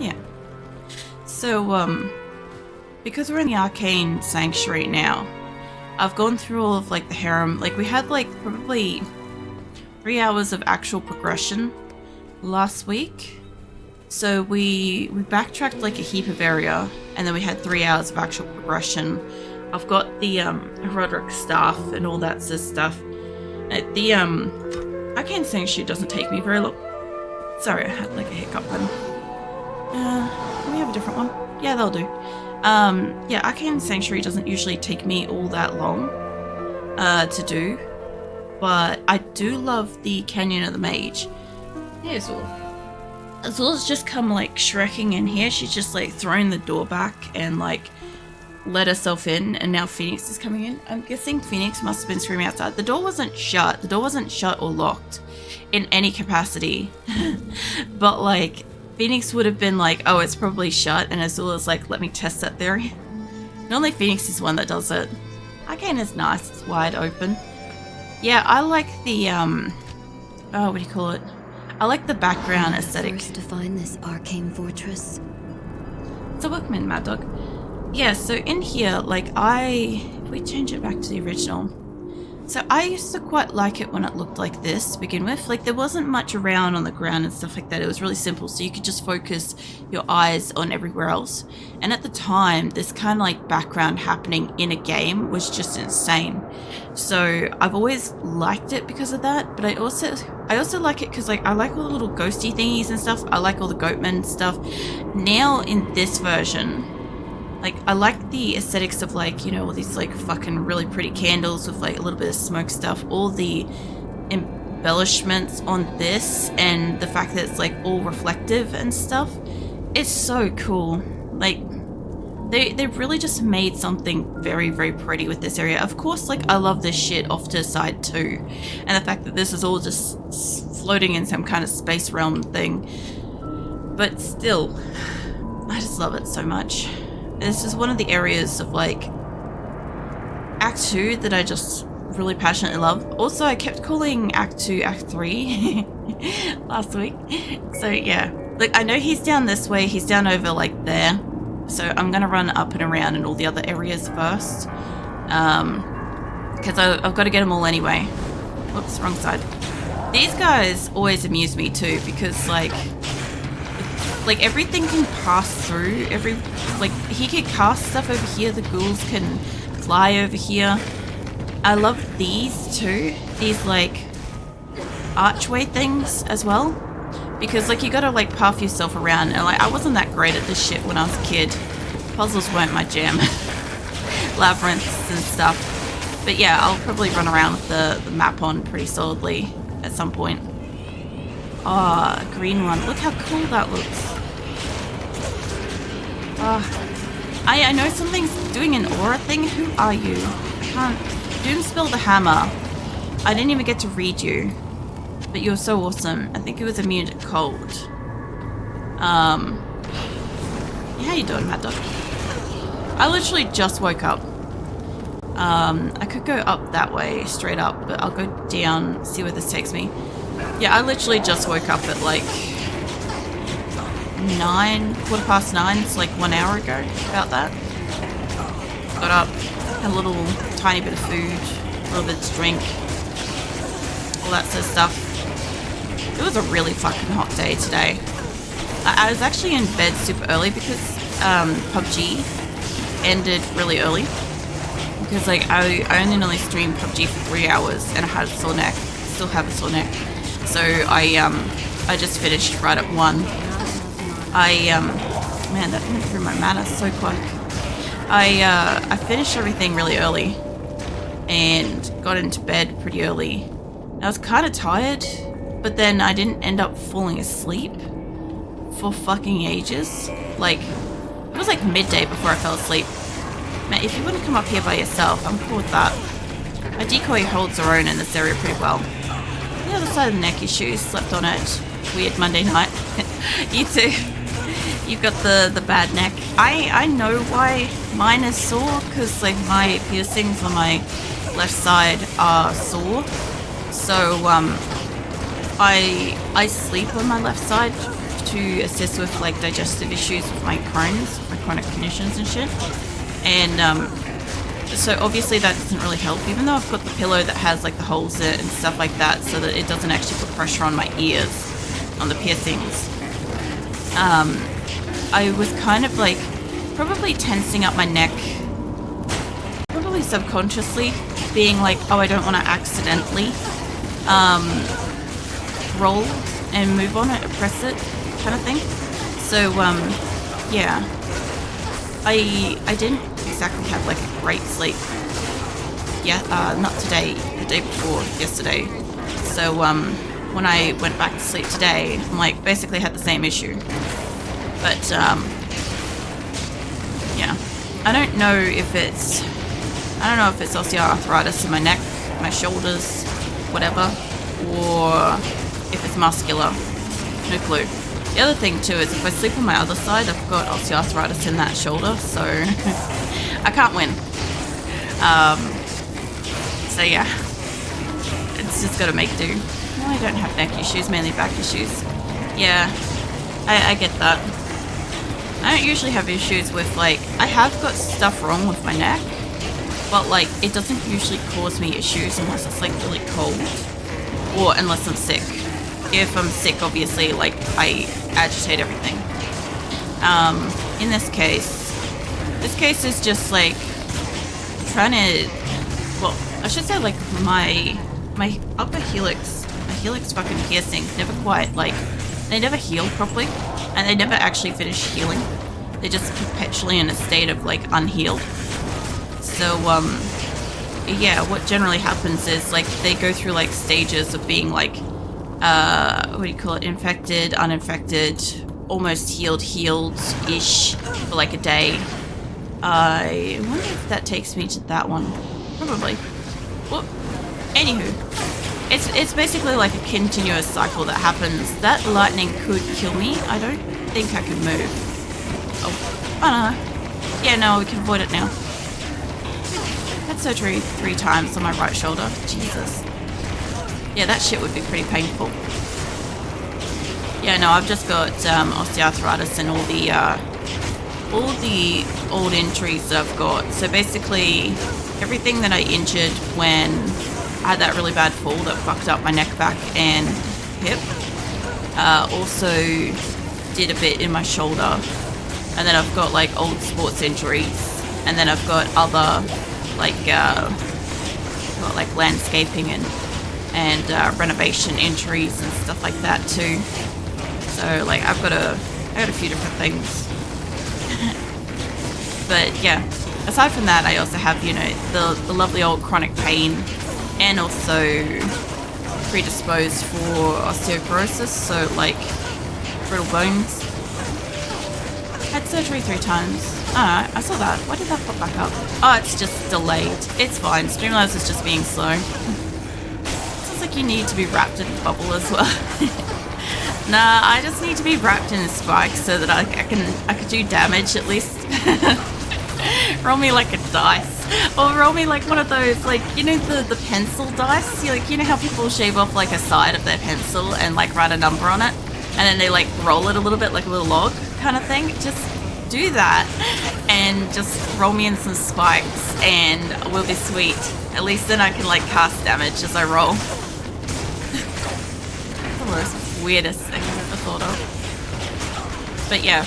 Yeah. So, because we're in the Arcane Sanctuary now, I've gone through all of, like, the harem. Like, we had, like, probably 3 hours of actual progression last week. So we backtracked, like, a heap of area, and then we had 3 hours of actual progression. I've got the, Roderick staff and all that sort of stuff. The, Arcane Sanctuary doesn't take me very long. Sorry, I had, like, a hiccup then. Can we have a different one? Yeah, that'll do. Yeah, Arcane Sanctuary doesn't usually take me all that long to do, but I do love the Canyon of the Mage. Yeah, Azula's just come, like, shrekking in here. She's just, like, thrown the door back and, like, let herself in, and now Phoenix is coming in. I'm guessing Phoenix must have been screaming outside. The door wasn't shut. The door wasn't shut or locked in any capacity. But, like, Phoenix would have been like, oh, it's probably shut, and Azula's like, let me test that theory. Normally Phoenix is one that does it. Arcane is nice, it's wide open. Yeah, I like the, oh, what do you call it? I like the background aesthetic. First to find this arcane fortress. So welcome in, Mad Dog. Yeah, so in here, like, if we change it back to the original. So I used to quite like it when it looked like this to begin with. Like, there wasn't much around on the ground and stuff like that. It was really simple, so you could just focus your eyes on everywhere else. And at the time, this kind of, like, background happening in a game was just insane. So I've always liked it because of that, but I also like it because, like, I like all the little ghosty thingies and stuff. I like all the goatmen stuff. Now in this version, like, I like the aesthetics of, like, you know, all these, like, fucking really pretty candles with, like, a little bit of smoke stuff. All the embellishments on this and the fact that it's, like, all reflective and stuff. It's so cool. Like, they really just made something very, very pretty with this area. Of course, like, I love this shit off to the side too. And the fact that this is all just floating in some kind of space realm thing. But still, I just love it so much. This is one of the areas of, like, Act 2 that I just really passionately love. Also, I kept calling Act 2 Act 3 last week. So, yeah. Like, I know he's down this way. He's down over, like, there. So I'm going to run up and around in all the other areas first. Because I've got to get them all anyway. Whoops, wrong side. These guys always amuse me, too, because, like, everything can pass through. Like, he can cast stuff over here. The ghouls can fly over here. I love these too. These, like, archway things as well. Because, like, you gotta, like, path yourself around. And, like, I wasn't that great at this shit when I was a kid. Puzzles weren't my jam. Labyrinths and stuff. But yeah, I'll probably run around with the map on pretty solidly at some point. Ah, oh, a green one. Look how cool that looks. I know something's doing an aura thing. Who are you? I can't. Doomspell the Hammer. I didn't even get to read you. But you're so awesome. I think it was immune to cold. How you doing, Mad Dog? I literally just woke up. I could go up that way, straight up, but I'll go down, see where this takes me. Yeah, I literally just woke up at, like, 9:15, so, like, 1 hour ago, about that. Got up, had a little tiny bit of food, a little bit to drink, all that sort of stuff. It was a really fucking hot day today. I was actually in bed super early because PUBG ended really early. Because, like, I only streamed PUBG for 3 hours and I had a sore neck. Still have a sore neck. So I just finished right at 1. Man, that went through my mana so quick. I finished everything really early and got into bed pretty early. I was kind of tired, but then I didn't end up falling asleep for fucking ages. Like, it was like midday before I fell asleep. Man, if you want to come up here by yourself, I'm cool with that. My decoy holds her own in this area pretty well. The other side of the neck issues, slept on it. Weird Monday night. You too. You've got the bad neck. I know why mine is sore, because, like, my piercings on my left side are sore. So I sleep on my left side to assist with like digestive issues with my Crohn's, my chronic conditions and shit. And so obviously that doesn't really help, even though I've got the pillow that has like the holes in it and stuff like that, so that it doesn't actually put pressure on my ears, on the piercings. I was kind of like probably tensing up my neck, probably subconsciously, being like, oh, I don't want to accidentally roll and move on it, press it, kind of thing. So yeah, I didn't exactly have like a great sleep. Yeah, not today, the day before, yesterday. So when I went back to sleep today, I'm like basically had the same issue. But yeah, I don't know if it's osteoarthritis in my neck, my shoulders, whatever, or if it's muscular. No clue. The other thing too is if I sleep on my other side, I've got osteoarthritis in that shoulder, so I can't win. So yeah, it's just gotta make do. No, I don't have neck issues, mainly back issues. Yeah, I get that. I don't usually have issues with like, I have got stuff wrong with my neck, but like it doesn't usually cause me issues unless it's like really cold or unless I'm sick. If I'm sick, obviously, like I agitate everything. In this case is just like trying to, well, I should say like my upper helix, my helix fucking piercings never quite like, they never heal properly, and they never actually finish healing. They're just perpetually in a state of like unhealed. So yeah, what generally happens is like they go through like stages of being like what do you call it, infected, uninfected, almost healed-ish for like a day. I wonder if that takes me to that one. Probably. Well, anywho, it's basically like a continuous cycle that happens. That lightning could kill me. I don't think I can move. Oh no. Yeah, no, we can avoid it now. Had surgery 3 times on my right shoulder. Jesus. Yeah, that shit would be pretty painful. Yeah, no, I've just got osteoarthritis and all the old injuries that I've got. So basically, everything that I injured when I had that really bad fall that fucked up my neck, back, and hip. Also did a bit in my shoulder. And then I've got like old sports injuries. And then I've got other like landscaping and renovation injuries and stuff like that too. So like I've got a few different things. But yeah, aside from that, I also have, you know, the lovely old chronic pain, and also predisposed for osteoporosis, so like brittle bones. Had surgery 3 times. Oh, I saw that. Why did that pop back up? Oh, it's just delayed. It's fine. Streamlabs is just being slow. Sounds like you need to be wrapped in a bubble as well. Nah, I just need to be wrapped in a spike so that I can do damage at least. Roll me like a dice, or roll me like one of those, like, you know, the pencil dice. You know how people shave off like a side of their pencil and like write a number on it, and then they like roll it a little bit like a little log kind of thing. Just do that and just roll me in some spikes and we'll be sweet. At least then I can like cast damage as I roll. The most weirdest thing I've ever thought of. But yeah,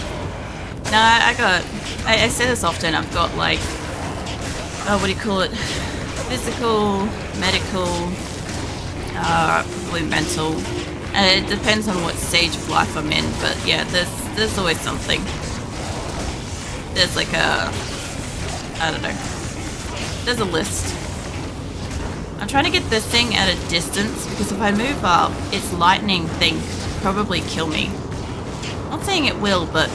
no, I say this often. I've got like, what do you call it, physical, medical, probably mental, and it depends on what stage of life I'm in. But yeah, there's always something. There's like I don't know, there's a list. I'm trying to get this thing at a distance, because if I move up, its lightning thing could probably kill me. I'm not saying it will, but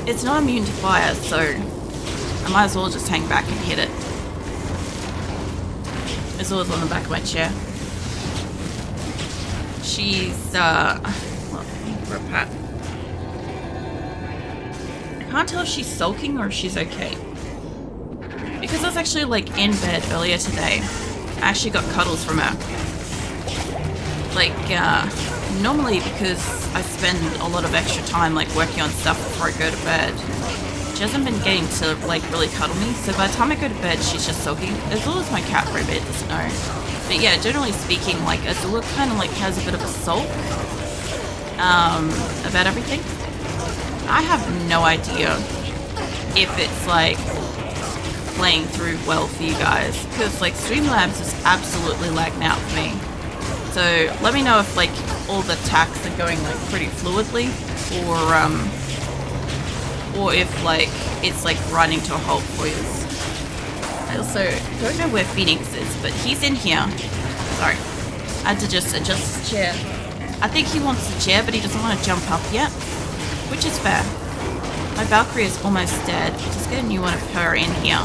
it's not immune to fire, so I might as well just hang back and hit it. It's always on the back of my chair. She's, for a pat. I can't tell if she's sulking or if she's okay. Because I was actually like in bed earlier today. I actually got cuddles from her. Like, normally because I spend a lot of extra time like working on stuff before I go to bed, she hasn't been getting to like really cuddle me, so by the time I go to bed she's just soggy, as well as my cat for a bit doesn't know. But yeah, generally speaking, like Azula kind of like has a bit of a sulk about everything. I have no idea if it's like playing through well for you guys, because like Streamlabs is absolutely lagging out for me. So let me know if like all the attacks are going like pretty fluidly, or if like it's like grinding to a halt for you. I also don't know where Phoenix is, but he's in here. Sorry, I had to just adjust his chair. I think he wants the chair, but he doesn't want to jump up yet, which is fair. My Valkyrie is almost dead. I'll just get a new one of her in here.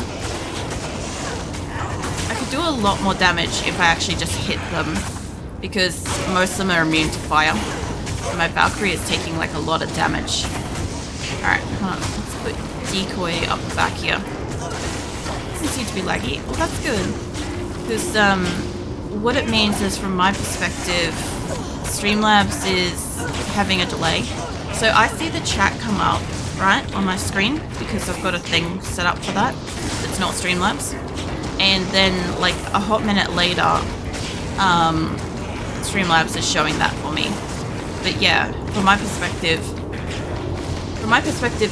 I could do a lot more damage if I actually just hit them, because most of them are immune to fire. And my Valkyrie is taking like a lot of damage. Alright, hold on. Let's put decoy up the back here. Doesn't seem to be laggy. Well, that's good. Because what it means is, from my perspective, Streamlabs is having a delay. So I see the chat come up, right, on my screen, because I've got a thing set up for that. It's not Streamlabs. And then like a hot minute later, Streamlabs is showing that for me. But yeah, from my perspective,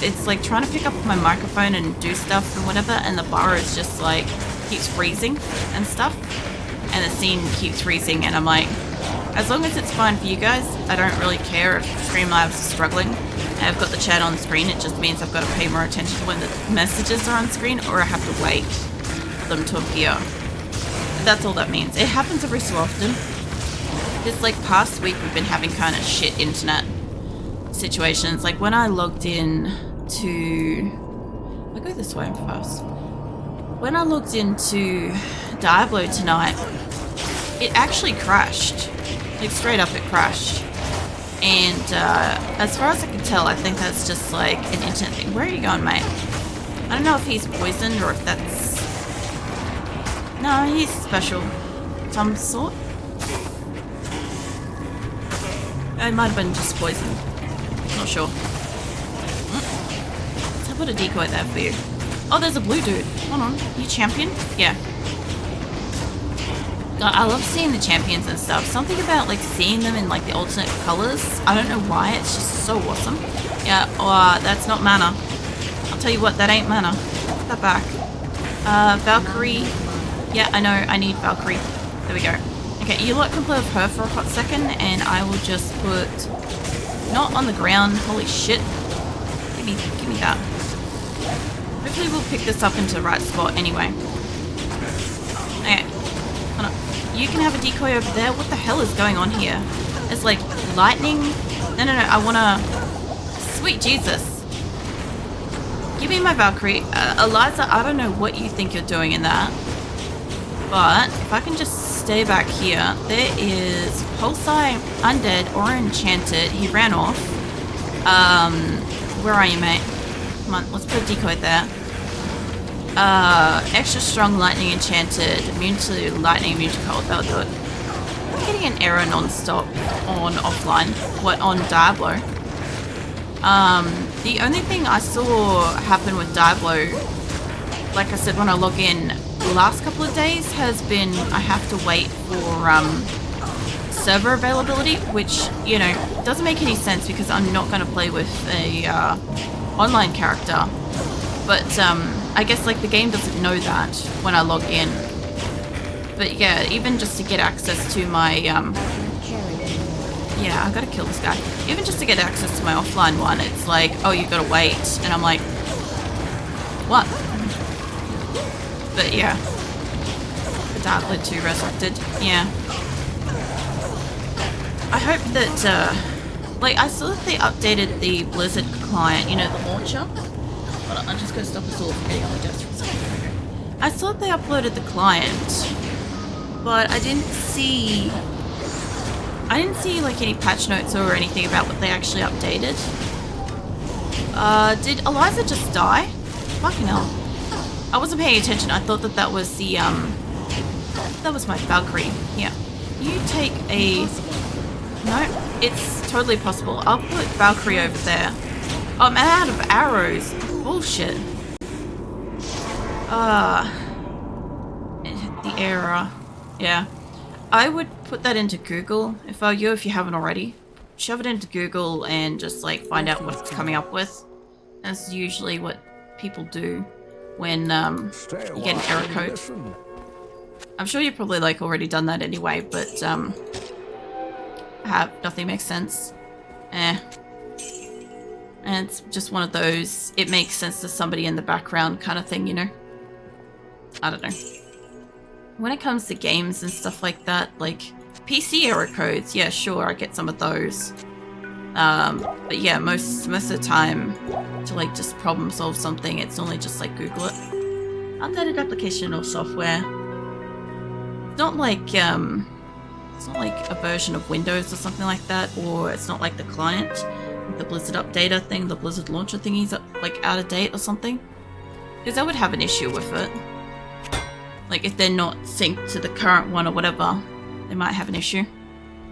it's like trying to pick up my microphone and do stuff and whatever, and the bar is just like keeps freezing and stuff, and the scene keeps freezing, and I'm like, as long as it's fine for you guys, I don't really care if Streamlabs is struggling. And I've got the chat on screen, it just means I've got to pay more attention to when the messages are on screen, or I have to wait for them to appear. That's all that means. It happens every so often. This like past week we've been having kind of shit internet situations. Like when I logged in to... I'll go this way first. When I logged into Diablo tonight, it actually crashed. Like straight up it crashed. And as far as I can tell, I think that's just like an internet thing. Where are you going, mate? I don't know if he's poisoned or if that's... No, he's special. Some sort. It might have been just poisoned. Not sure. Let's put a decoy there for you. Oh, there's a blue dude. Hold on. You champion? Yeah. God, I love seeing the champions and stuff. Something about like seeing them in like the alternate colors. I don't know why. It's just so awesome. Yeah. Oh, that's not mana. I'll tell you what. That ain't mana. Put that back. Valkyrie. Yeah, I know. I need Valkyrie. There we go. Okay, you lot can play with her for a hot second, and I will just put... Not on the ground. Holy shit. Give me that. Hopefully we'll pick this up into the right spot anyway. Okay. Hold on. You can have a decoy over there. What the hell is going on here? It's like lightning. No. I wanna... Sweet Jesus. Give me my Valkyrie. Eliza, I don't know what you think you're doing in that. But if I can just stay back here, there is Pulsai Undead or Enchanted. He ran off. Where are you, mate? Come on, let's put a decoy there. Extra strong lightning enchanted, immune to lightning, immune to cold. That'll do it. I'm getting an error non-stop on offline. What, on Diablo? The only thing I saw happen with Diablo, like I said when I log in, the last couple of days has been I have to wait for server availability, which, you know, doesn't make any sense because I'm not going to play with a online character. But I guess like the game doesn't know that when I log in. But yeah, even just to get access to my yeah, I gotta kill this guy. Even just to get access to my offline one, it's like, oh, you gotta wait, and I'm like, what? But yeah, Diablo 2 Resurrected. Yeah, I hope that like I saw that they updated the Blizzard client, you know, the launcher. Hold on, I'm just gonna stop us all from getting on the desk for a second. Okay. I saw that they uploaded the client, but I didn't see like any patch notes or anything about what they actually updated. Did Eliza just die? Fucking hell. I wasn't paying attention. I thought that that was the, that was my Valkyrie. Yeah. You take a... No. It's totally possible. I'll put Valkyrie over there. Oh, I'm out of arrows. Bullshit. The error. Yeah. I would put that into Google if I were you, if you haven't already. Shove it into Google and just like find out what it's coming up with. That's usually what people do when you get an error code. I'm sure you've probably like already done that anyway, but nothing makes sense. And it's just one of those, it makes sense to somebody in the background kind of thing, you know? I don't know. When it comes to games and stuff like that, like PC error codes, yeah, sure, I get some of those. But yeah, most of the time to like just problem solve something, it's only just like Google it. Updated application or software. It's not like a version of Windows or something like that, or it's not like the client, the Blizzard updater thing, the Blizzard launcher thingy's like out of date or something. Because I would have an issue with it. Like if they're not synced to the current one or whatever, they might have an issue.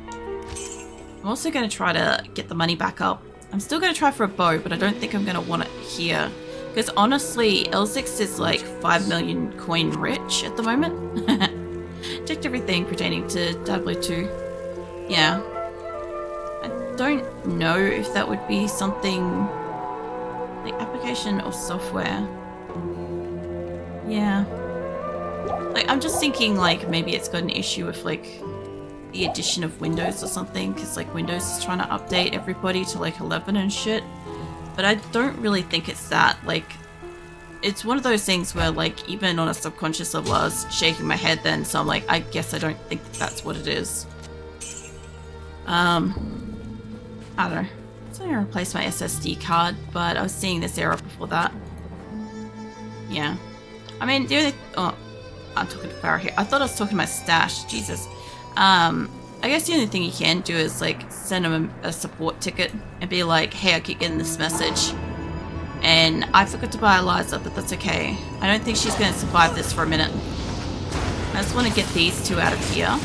I'm also going to try to get the money back up. I'm still going to try for a bow, but I don't think I'm going to want it here. Because honestly, L6 is like 5 million coin rich at the moment. Checked everything pertaining to Diablo 2. Yeah. I don't know if that would be something like application or software. Yeah. Like, I'm just thinking like maybe it's got an issue with like the addition of Windows or something, because like Windows is trying to update everybody to like 11 and shit. But I don't really think it's that. Like, it's one of those things where like even on a subconscious level I was shaking my head then, so I'm like, I guess I don't think that's what it is. I don't know. So I'm gonna replace my SSD card, but I was seeing this error before that. Yeah. I mean, the only... Oh, I'm talking to Farrah here. I thought I was talking to my stash. Jesus. I guess the only thing you can do is like send them a support ticket and be like, hey, I keep getting this message. And I forgot to buy Eliza, but that's okay. I don't think she's going to survive this for a minute. I just want to get these two out of here.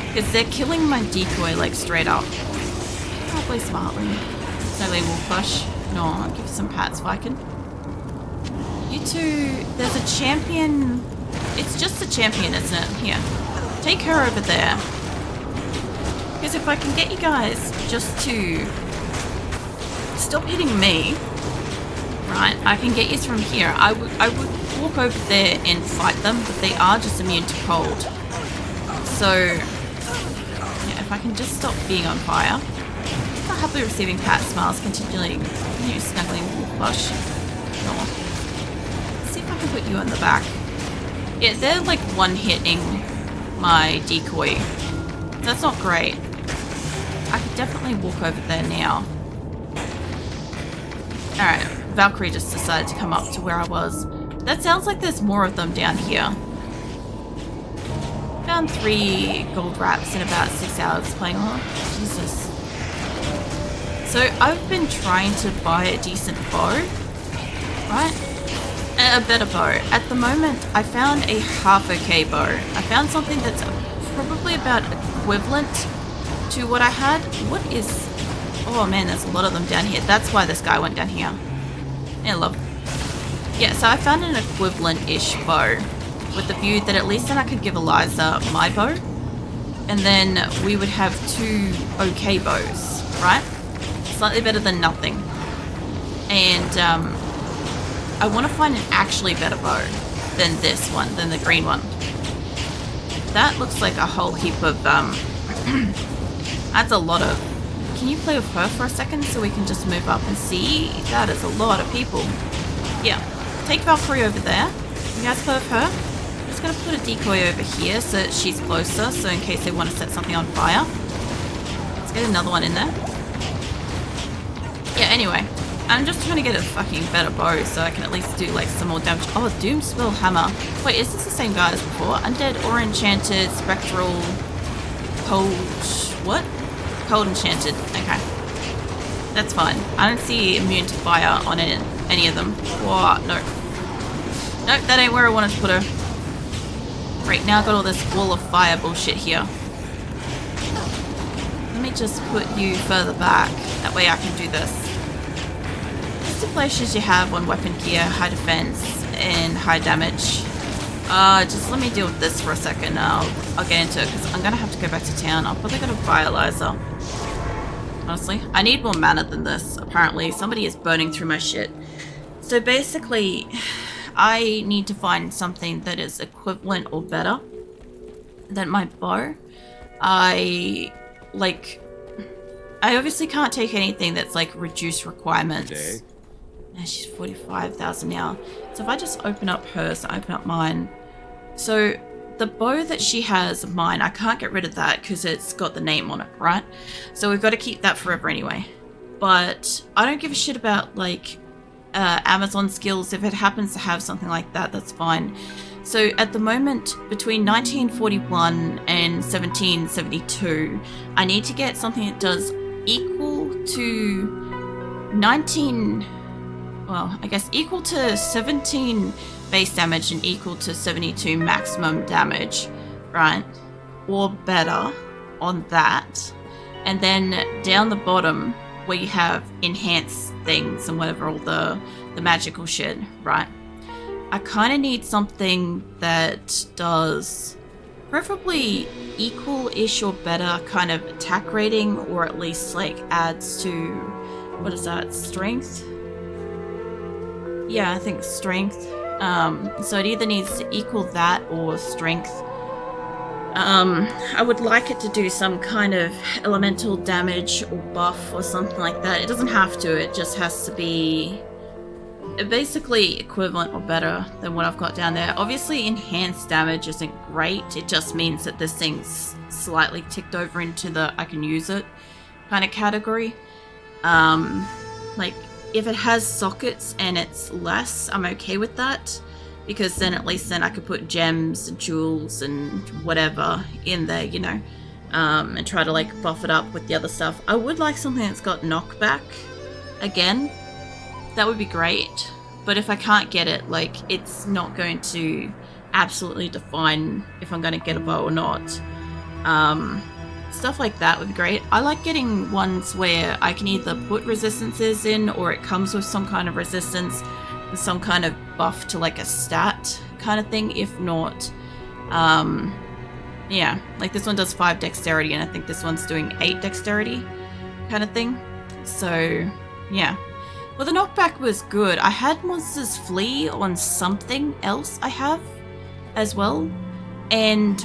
Because they're killing my decoy like straight up. I'll play smartly. Snowly Wolf Push. No, I'll give you some pats, Viking. You two, there's a champion. It's just a champion, isn't it? Here. Take her over there. Because if I can get you guys just to stop hitting me, right, I can get you from here. I would walk over there and fight them, but they are just immune to cold. So, yeah, if I can just stop being on fire. I'm happily receiving pat smiles, continually snuggling wolf plush. No. Let's see if I can put you in the back. Yeah, they're like one-hitting my decoy. That's not great. I could definitely walk over there now. Alright, Valkyrie just decided to come up to where I was. That sounds like there's more of them down here. Found 3 gold wraps in about 6 hours playing along. Jesus. So I've been trying to buy a decent bow, right? A better bow. At the moment, I found a half okay bow. I found something that's probably about equivalent to what I had. What is... Oh man, there's a lot of them down here. That's why this guy went down here. I love... Yeah, so I found an equivalent-ish bow with the view that at least then I could give Eliza my bow. And then we would have 2 okay bows, right? Slightly better than nothing. And, I want to find an actually better bow than this one, than the green one. That looks like a whole heap of, that's a lot of... Can you play with her for a second so we can just move up and see? That is a lot of people. Yeah. Take Valkyrie over there. You guys play with her. I'm just going to put a decoy over here so that she's closer, so in case they want to set something on fire. Let's get another one in there. Yeah, anyway. I'm just trying to get a fucking better bow so I can at least do like some more damage. Oh, Doomspell Hammer. Wait, is this the same guy as before? Undead or Enchanted, Spectral, Cold... What? Cold Enchanted. Okay. That's fine. I don't see immune to fire on any of them. Whoa, no. Nope, that ain't where I wanted to put her. Right, now I've got all this wall of fire bullshit here. let me just put you further back. That way I can do this. Just the places you have on weapon gear, high defense, and high damage. Just let me deal with this for a second. I'll get into it because I'm gonna have to go back to town. I'll probably gotta buy a laser. Honestly, I need more mana than this. Apparently, somebody is burning through my shit. So basically, I need to find something that is equivalent or better than my bow. I obviously can't take anything that's like reduced requirements. Yeah, she's 45,000 now. So if I just open up hers, open up mine. So the bow that she has, mine, I can't get rid of that because it's got the name on it, right? So we've got to keep that forever anyway. But I don't give a shit about like Amazon skills. If it happens to have something like that, that's fine. So at the moment, between 1941 and 1772, I need to get something that does equal to equal to 17 base damage and equal to 72 maximum damage, right? Or better on that. And then down the bottom, where you have enhanced things and whatever, all the magical shit, right? I kind of need something that does preferably equal-ish or better kind of attack rating, or at least like adds to, what is that, strength? Yeah, I think strength. So it either needs to equal that or strength. I would like it to do some kind of elemental damage or buff or something like that. It doesn't have to, it just has to be basically equivalent or better than what I've got down there. Obviously enhanced damage isn't great, it just means that this thing's slightly ticked over into the I can use it kind of category. Like if it has sockets and it's less, I'm okay with that, because then at least then I could put gems and jewels and whatever in there, you know, and try to like buff it up with the other stuff. I would like something that's got knockback again. That would be great, but if I can't get it, like, it's not going to absolutely define if I'm going to get a bow or not. Stuff like that would be great. I like getting ones where I can either put resistances in, or it comes with some kind of resistance, with some kind of buff to like a stat kind of thing. If not, yeah, like this one does 5 dexterity, and I think this one's doing 8 dexterity kind of thing. So, yeah. Well, the knockback was good. I had Monsters Flee on something else I have as well, and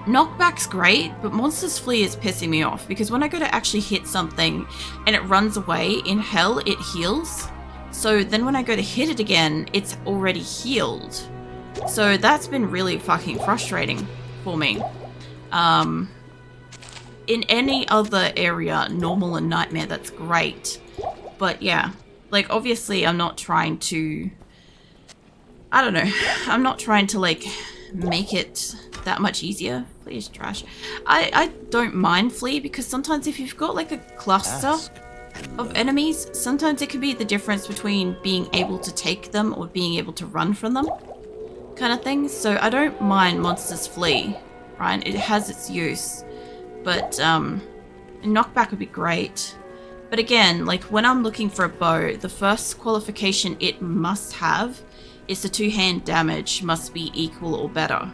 knockback's great, but Monsters Flee is pissing me off, because when I go to actually hit something and it runs away, in hell it heals. So then when I go to hit it again, it's already healed. So that's been really fucking frustrating for me. In any other area, normal and nightmare, that's great. But yeah, like obviously I'm not trying to, I don't know, I'm not trying to like make it that much easier. Flea is trash. I don't mind Flea, because sometimes if you've got like a cluster of enemies, sometimes it can be the difference between being able to take them or being able to run from them kind of thing. So I don't mind Monsters Flee, right? It has its use, but knockback would be great. But again, like when I'm looking for a bow, the first qualification it must have is the 2-hand damage must be equal or better.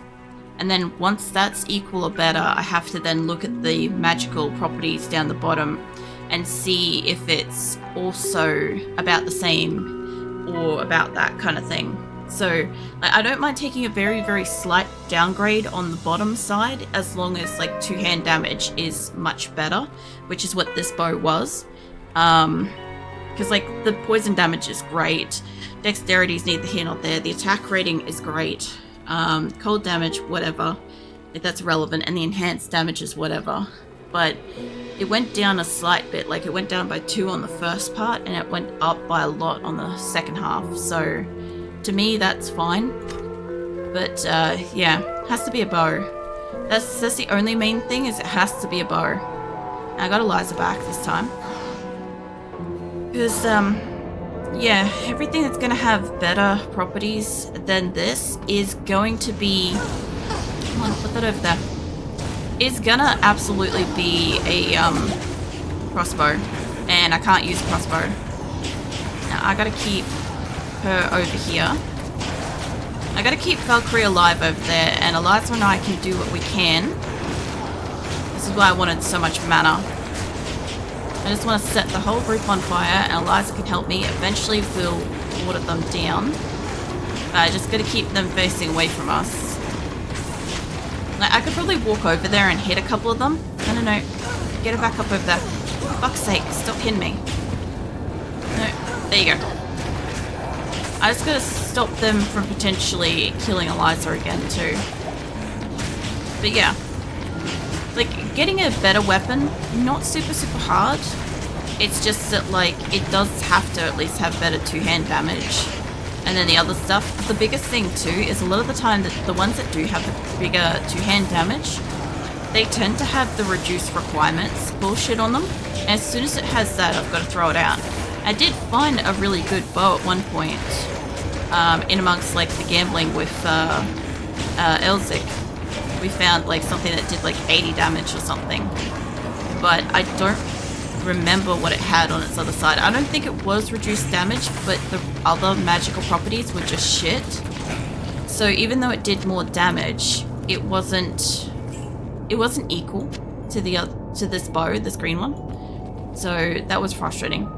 And then once that's equal or better, I have to then look at the magical properties down the bottom and see if it's also about the same or about that kind of thing. So like, I don't mind taking a very, very slight downgrade on the bottom side, as long as like 2-hand damage is much better, which is what this bow was. Because like the poison damage is great, dexterity's neither here nor there, the attack rating is great, cold damage, whatever, if that's relevant, and the enhanced damage is whatever. But it went down a slight bit, like it went down by 2 on the first part, and it went up by a lot on the second half. So to me, that's fine. But yeah, has to be a bow. That's the only main thing, is it has to be a bow. And I got Eliza back this time. Because, yeah, everything that's going to have better properties than this is going to be... Come on, put that over there. is gonna absolutely be a crossbow, and I can't use a crossbow. Now I gotta keep her over here. I gotta keep Valkyrie alive over there, and Eliza and I can do what we can. This is why I wanted so much mana. I just want to set the whole group on fire, and Eliza can help me. Eventually we'll water them down. But I just gotta keep them facing away from us. Like, I could probably walk over there and hit a couple of them. No. Get her back up over there. For fuck's sake, stop hitting me. No, there you go. I just gotta stop them from potentially killing Eliza again too. But yeah. Like, getting a better weapon, not super hard. It's just that, like, it does have to at least have better two-hand damage. And then the other stuff. The biggest thing too is a lot of the time that the ones that do have the bigger two-hand damage, they tend to have the reduced requirements bullshit on them. And as soon as it has that, I've got to throw it out. I did find a really good bow at one point, in amongst like the gambling with Elzik. We found like something that did like 80 damage or something, but I don't remember what it had on its other side. I don't think it was reduced damage, but the other magical properties were just shit. So even though it did more damage, it wasn't equal to the other, to this bow, this green one. So that was frustrating.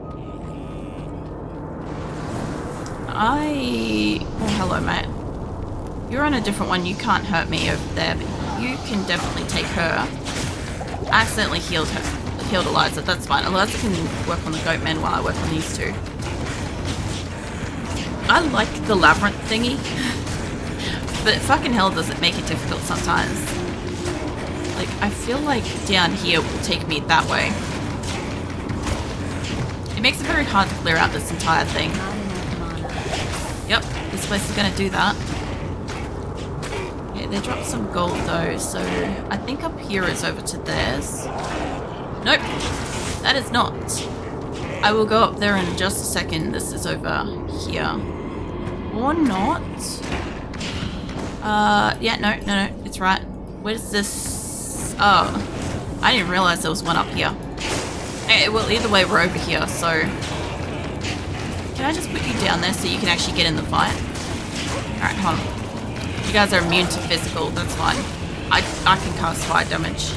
Oh, hello, mate. You're on a different one. You can't hurt me over there, but you can definitely take her. I accidentally healed Eliza. That's fine. Eliza can work on the goatmen while I work on these two. I like the labyrinth thingy, but fucking hell does it make it difficult sometimes. Like, I feel like down here will take me that way. It makes it very hard to clear out this entire thing. Yep, this place is gonna do that. Okay, they dropped some gold though, so I think up here is over to theirs. Nope, that is not. I will go up there in just a second. This is over here. Or not. Yeah, no, it's right. Where's this? Oh, I didn't realize there was one up here. Okay, well, either way, we're over here, so... Can I just put you down there so you can actually get in the fight? Alright, hold on. You guys are immune to physical, that's fine. I can cast fire damage.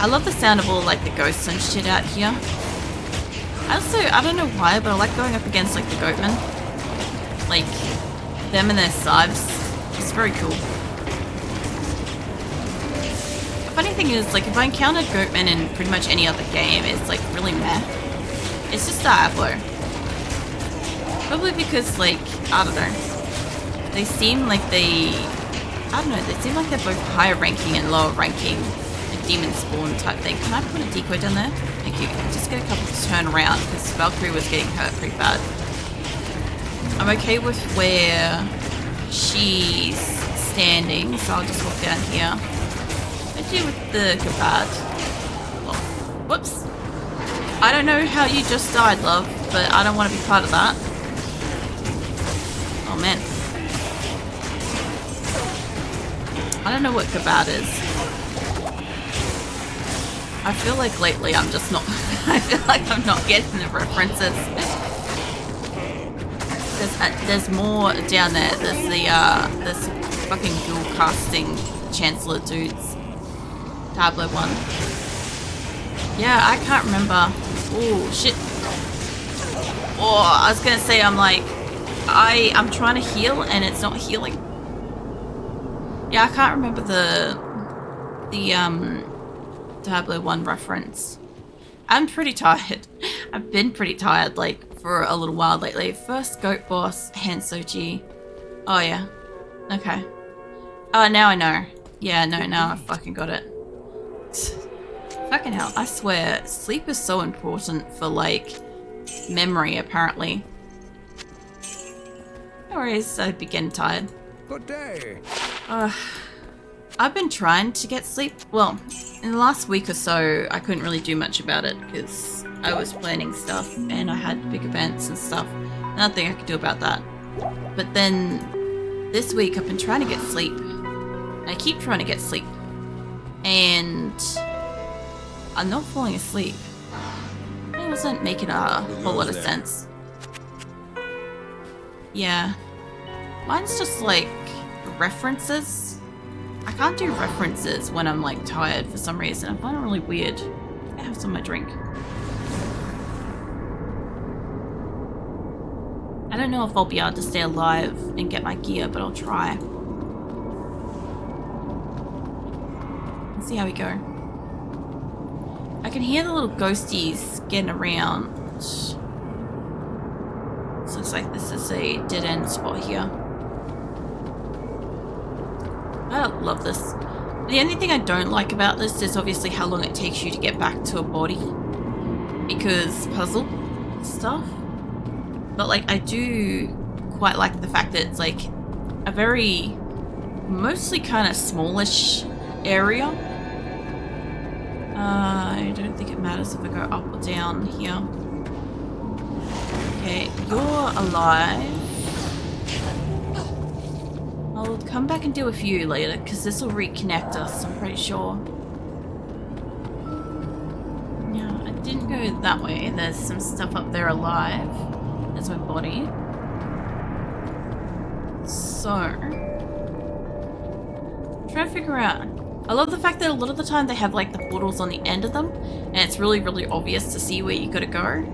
I love the sound of all, like, the ghosts and shit out here. I don't know why, but I like going up against, like, the goatmen. Like, them and their scythes. It's very cool. The funny thing is, like, if I encountered goatmen in pretty much any other game, it's, like, really meh. It's just Diablo. Probably because, like, I don't know. They seem like they seem like they're both higher ranking and lower ranking. Like demon spawn type thing. Can I put a decoy down there? Thank you. Just get a couple to turn around because Valkyrie was getting hurt pretty bad. I'm okay with where she's standing, so I'll just walk down here. What do you do with the kebab? Oh, whoops. I don't know how you just died, love, but I don't want to be part of that. Oh, man. I don't know what kebab is. I feel like lately I'm just not... I feel like I'm not getting the references. There's more down there. There's the this fucking dual casting Chancellor dudes. Diablo 1. Yeah, I can't remember. Oh, shit. Oh, I was gonna say, I'm like... I'm trying to heal and it's not healing. Yeah, I can't remember the Diablo 1 reference. I'm pretty tired. I've been pretty tired, like, for a little while lately. First goat boss, Hansoji. Oh, yeah. Okay. Oh, now I know. Yeah, no, now I fucking got it. Fucking hell, I swear, sleep is so important for, like, memory, apparently. No worries, I'd be getting tired. Good day. I've been trying to get sleep. Well, in the last week or so, I couldn't really do much about it because I was planning stuff and I had big events and stuff. Nothing I could do about that. But then this week I've been trying to get sleep. I keep trying to get sleep. And I'm not falling asleep. It wasn't making a whole lot of sense. Yeah. Mine's just like references. I can't do references when I'm like tired for some reason. I find it really weird. I have some of my drink. I don't know if I'll be able to stay alive and get my gear, but I'll try. Let's see how we go. I can hear the little ghosties getting around. This looks like this is a dead-end spot here. I love this. The only thing I don't like about this is obviously how long it takes you to get back to a body. Because puzzle stuff. But like, I do quite like the fact that it's like a very, mostly kind of smallish area. I don't think it matters if I go up or down here. Okay, you're alive. I'll come back and deal with you later, because this will reconnect us, I'm pretty sure. Yeah, I didn't go that way. There's some stuff up there alive. There's my body. So, I'm trying to figure out. I love the fact that a lot of the time they have like the portals on the end of them, and it's really, really obvious to see where you gotta go.